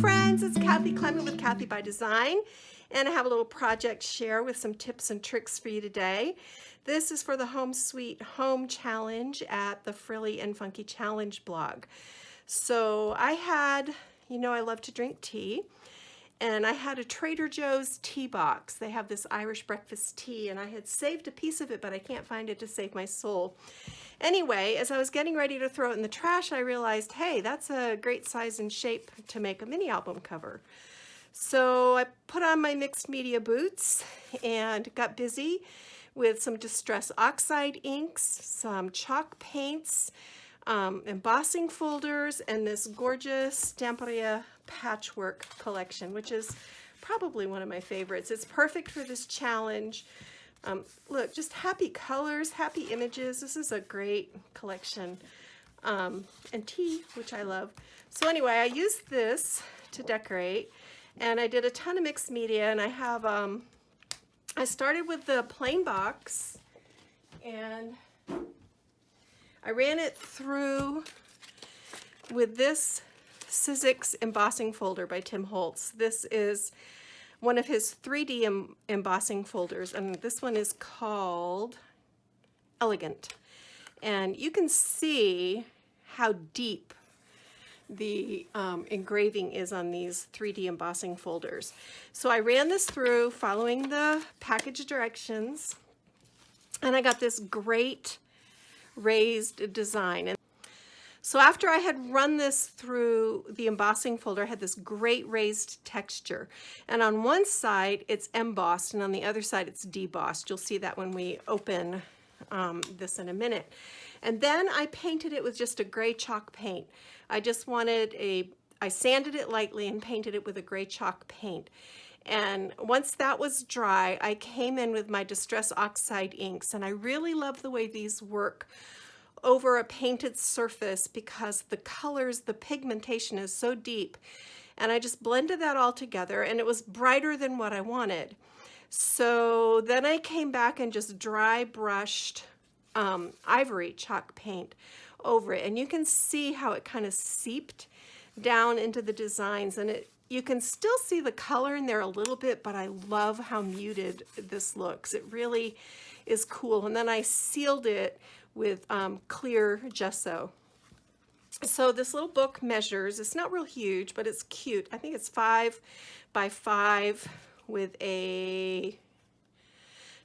friends, it's Kathy Clement with Kathy by Design, and I have a little project share with some tips and tricks for you today. This is for the Home Sweet Home Challenge at the Frilly and Funky Challenge blog. So I had, I love to drink tea, and I had a Trader Joe's tea box. They have this Irish breakfast tea, and I had saved a piece of it, but I can't find it to save my soul. Anyway, as I was getting ready to throw it in the trash, I realized, hey, that's a great size and shape to make a mini album cover. So I put on my mixed media boots and got busy with some Distress Oxide inks, some chalk paints, embossing folders, and this gorgeous Stamperia Patchwork collection, which is probably one of my favorites. It's perfect for this challenge. Look, just happy colors, happy images. This is a great collection. And tea, which I love. So anyway, I used this to decorate, and I did a ton of mixed media, and I have, I started with the plain box, and I ran it through with this Sizzix embossing folder by Tim Holtz. This is one of his 3D embossing folders, and this one is called Elegant. And you can see how deep the engraving is on these 3D embossing folders. So I ran this through following the package directions, and I got this great raised design. And so after I had run this through the embossing folder, I had this great raised texture. And on one side, it's embossed, and on the other side, it's debossed. You'll see that when we open this in a minute. And then I painted it with just a gray chalk paint. I sanded it lightly and painted it with a gray chalk paint. And once that was dry, I came in with my Distress Oxide inks, and I really love the way these work over a painted surface because the colors, the pigmentation is so deep. And I just blended that all together, and it was brighter than what I wanted. So then I came back and just dry brushed ivory chalk paint over it, and you can see how it kind of seeped down into the designs, and you can still see the color in there a little bit, but I love how muted this looks. It really is cool. And then I sealed it with clear gesso. So this little book measures, it's not real huge, but it's cute. I think it's 5 by 5 with a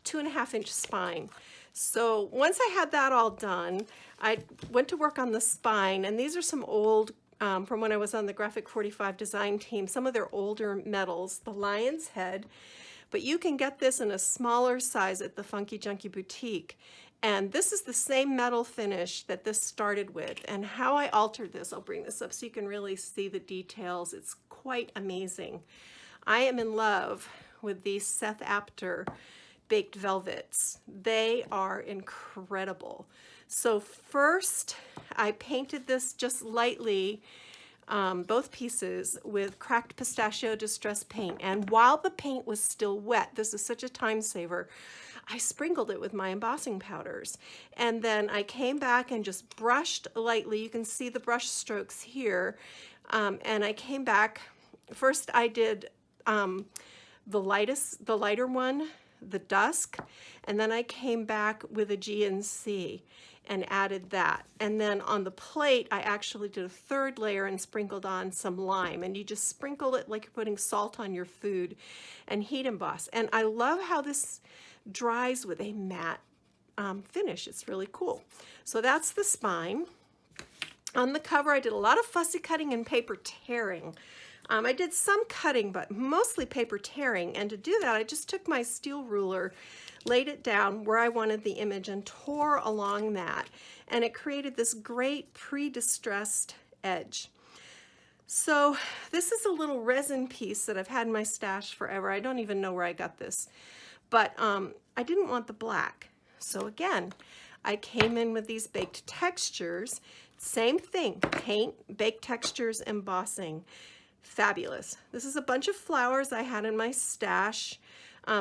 2.5-inch spine. So once I had that all done, I went to work on the spine, and these are some old, from when I was on the Graphic 45 design team, some of their older metals, the lion's head, but you can get this in a smaller size at the Funky Junky Boutique. And this is the same metal finish that this started with. And how I altered this, I'll bring this up so you can really see the details. It's quite amazing. I am in love with these Seth Apter baked velvets. They are incredible. So first I painted this just lightly, both pieces, with cracked pistachio distress paint. And while the paint was still wet, this is such a time saver, I sprinkled it with my embossing powders. And then I came back and just brushed lightly. You can see the brush strokes here. And I came back, first I did the lighter one, the dusk, and then I came back with a GNC and added that. And then on the plate, I actually did a third layer and sprinkled on some lime. And you just sprinkle it like you're putting salt on your food and heat emboss. And I love how this dries with a matte finish. It's really cool. So that's the spine. On the cover, I did a lot of fussy cutting and paper tearing. I did some cutting, but mostly paper tearing. And to do that, I just took my steel ruler, laid it down where I wanted the image, and tore along that. And it created this great pre-distressed edge. So this is a little resin piece that I've had in my stash forever. I don't even know where I got this. But I didn't want the black. So again, I came in with these baked textures. Same thing, paint, baked textures, embossing. Fabulous. This is a bunch of flowers I had in my stash.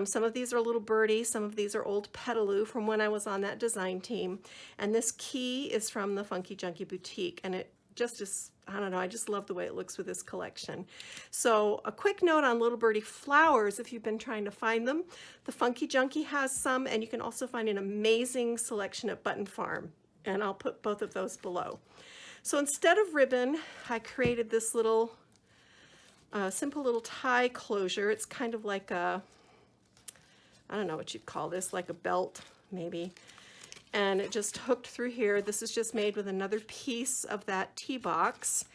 Some of these are little birdies, some of these are old petaloo from when I was on that design team. And this key is from the Funky Junky Boutique, and it just is, I don't know, I just love the way it looks with this collection. So a quick note on Little Birdie flowers, if you've been trying to find them, the Funky Junkie has some, and you can also find an amazing selection at Button Farm, and I'll put both of those below. So instead of ribbon, I created this little simple little tie closure. It's kind of like a, I don't know what you'd call this, like a belt maybe. And it just hooked through here. This is just made with another piece of that tea box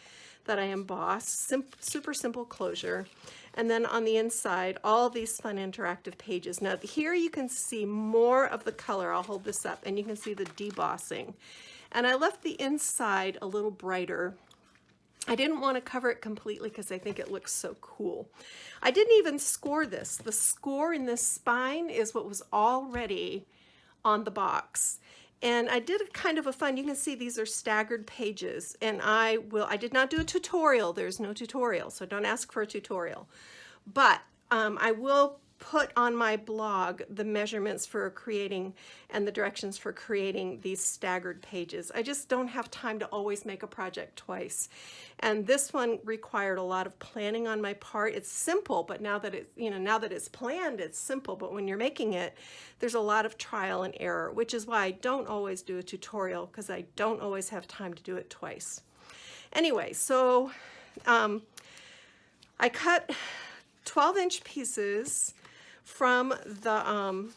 that I embossed. Super simple closure. And then on the inside, all these fun interactive pages. Now here you can see more of the color. I'll hold this up and you can see the debossing. And I left the inside a little brighter. I didn't want to cover it completely because I think it looks so cool. I didn't even score this. The score in this spine is what was already on the box. And I did a kind of a fun, you can see these are staggered pages, and I did not do a tutorial. There's no tutorial, so don't ask for a tutorial. But I will put on my blog the measurements for creating and the directions for creating these staggered pages. I just don't have time to always make a project twice. And this one required a lot of planning on my part. It's simple, but now that it's planned, it's simple. But when you're making it, there's a lot of trial and error, which is why I don't always do a tutorial, because I don't always have time to do it twice. Anyway, so I cut 12-inch pieces from the,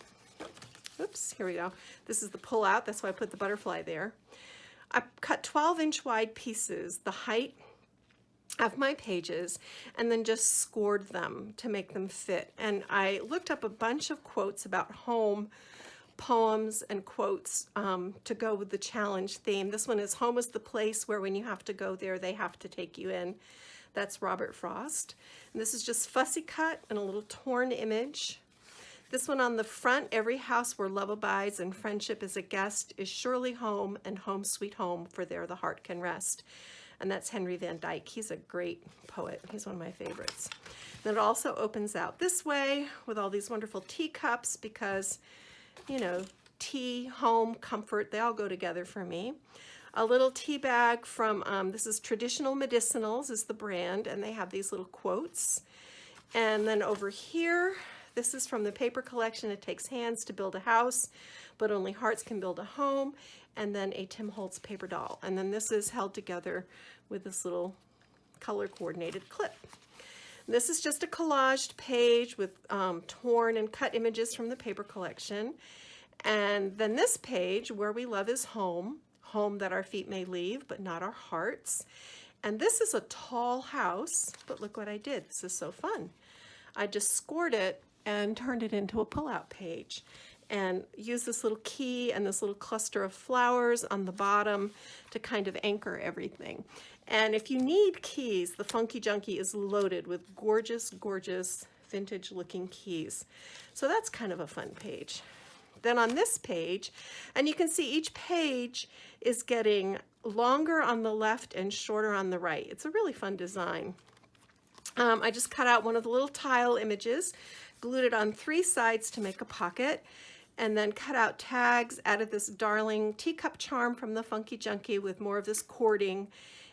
oops, here we go. This is the pull out, that's why I put the butterfly there. I cut 12-inch wide pieces, the height of my pages, and then just scored them to make them fit. And I looked up a bunch of quotes about home, poems and quotes to go with the challenge theme. This one is, home is the place where when you have to go there, they have to take you in. That's Robert Frost. And this is just fussy cut and a little torn image. This one on the front, every house where love abides and friendship is a guest is surely home, and home sweet home, for there the heart can rest. And that's Henry Van Dyke. He's a great poet. He's one of my favorites. And it also opens out this way with all these wonderful teacups because, you know, tea, home, comfort, they all go together for me. A little tea bag from, this is Traditional Medicinals is the brand, and they have these little quotes. And then over here, this is from the paper collection, It Takes Hands to Build a House, but Only Hearts Can Build a Home, and then a Tim Holtz paper doll. And then this is held together with this little color coordinated clip. This is just a collaged page with torn and cut images from the paper collection. And then this page, Where We Love is Home, home that our feet may leave, but not our hearts. And this is a tall house, but look what I did. This is so fun. I just scored it and turned it into a pull-out page and used this little key and this little cluster of flowers on the bottom to kind of anchor everything. And if you need keys, the Funky Junkie is loaded with gorgeous, gorgeous vintage looking keys. So that's kind of a fun page. Then on this page, and you can see each page is getting longer on the left and shorter on the right. It's a really fun design. I just cut out one of the little tile images, glued it on 3 sides to make a pocket, and then cut out tags, added this darling teacup charm from the Funky Junkie with more of this cording.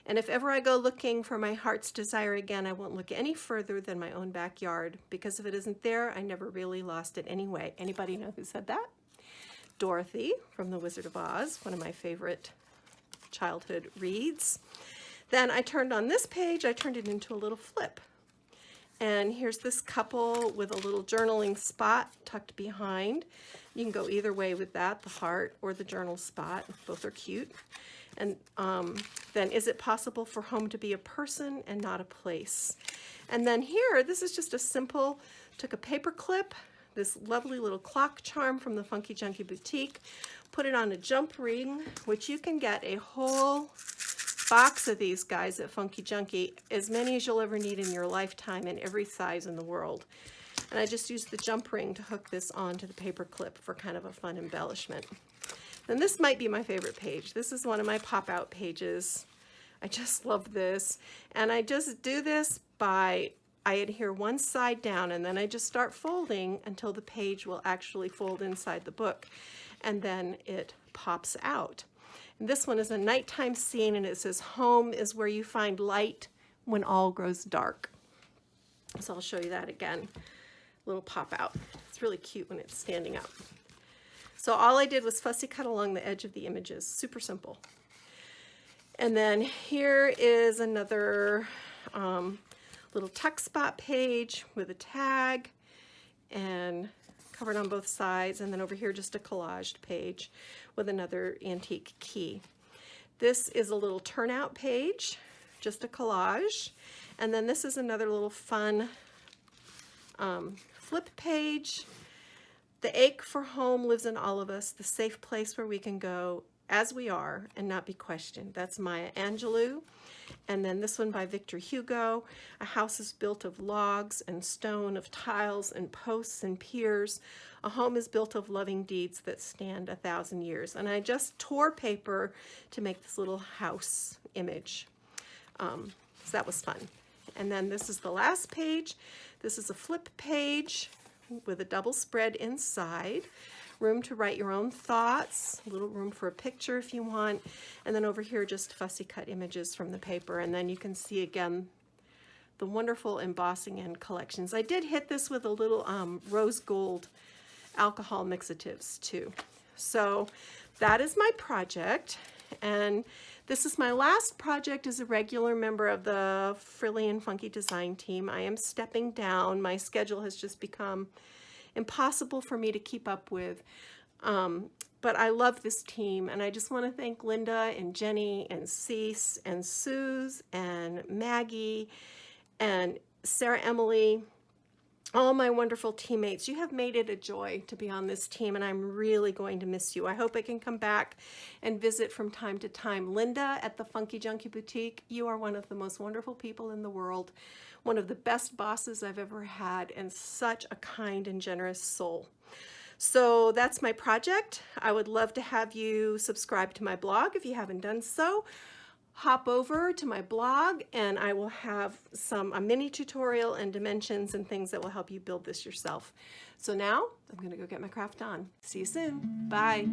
And if ever I go looking for my heart's desire again, I won't look any further than my own backyard, because if it isn't there, I never really lost it anyway. Anybody know who said that? Dorothy from The Wizard of Oz, one of my favorite childhood reads. Then I turned on this page, I turned it into a little flip. And here's this couple with a little journaling spot tucked behind. You can go either way with that, the heart or the journal spot. Both are cute. And then, is it possible for home to be a person and not a place? And then here, this is just a simple, took a paper clip, this lovely little clock charm from the Funky Junkie Boutique, put it on a jump ring, which you can get a whole box of these guys at Funky Junkie, as many as you'll ever need in your lifetime, in every size in the world. And I just used the jump ring to hook this onto the paper clip for kind of a fun embellishment. Then this might be my favorite page. This is one of my pop-out pages. I just love this. And I just do this by, I adhere one side down, and then I just start folding until the page will actually fold inside the book. And then it pops out. And this one is a nighttime scene, and it says, home is where you find light when all grows dark. So I'll show you that again. Little pop out. It's really cute when it's standing up. So all I did was fussy cut along the edge of the images. Super simple. And then here is another little tuck spot page with a tag and covered on both sides. And then over here, just a collaged page with another antique key. This is a little turnout page, just a collage. And then this is another little fun flip page. The ache for home lives in all of us, the safe place where we can go as we are and not be questioned. That's Maya Angelou. And then this one by Victor Hugo. A house is built of logs and stone, of tiles and posts and piers. A home is built of loving deeds that stand 1,000 years. And I just tore paper to make this little house image. So that was fun. And then this is the last page. This is a flip page with a double spread inside. Room to write your own thoughts, a little room for a picture if you want, and then over here just fussy cut images from the paper, and then you can see again the wonderful embossing and collections. I did hit this with a little rose gold alcohol mixatives too. So that is my project, and this is my last project as a regular member of the Frilly and Funky design team. I am stepping down. My schedule has just become impossible for me to keep up with. But I love this team, and I just want to thank Linda and Jenny and Cease and Suze and Maggie and Sarah Emily, all my wonderful teammates. You have made it a joy to be on this team, and I'm really going to miss you. I hope I can come back and visit from time to time. Linda at the Funky Junkie Boutique, you are one of the most wonderful people in the world, one of the best bosses I've ever had, and such a kind and generous soul. So that's my project. I would love to have you subscribe to my blog if you haven't done so. Hop over to my blog and I will have a mini tutorial and dimensions and things that will help you build this yourself. So now I'm going to go get my craft on. See you soon. Bye.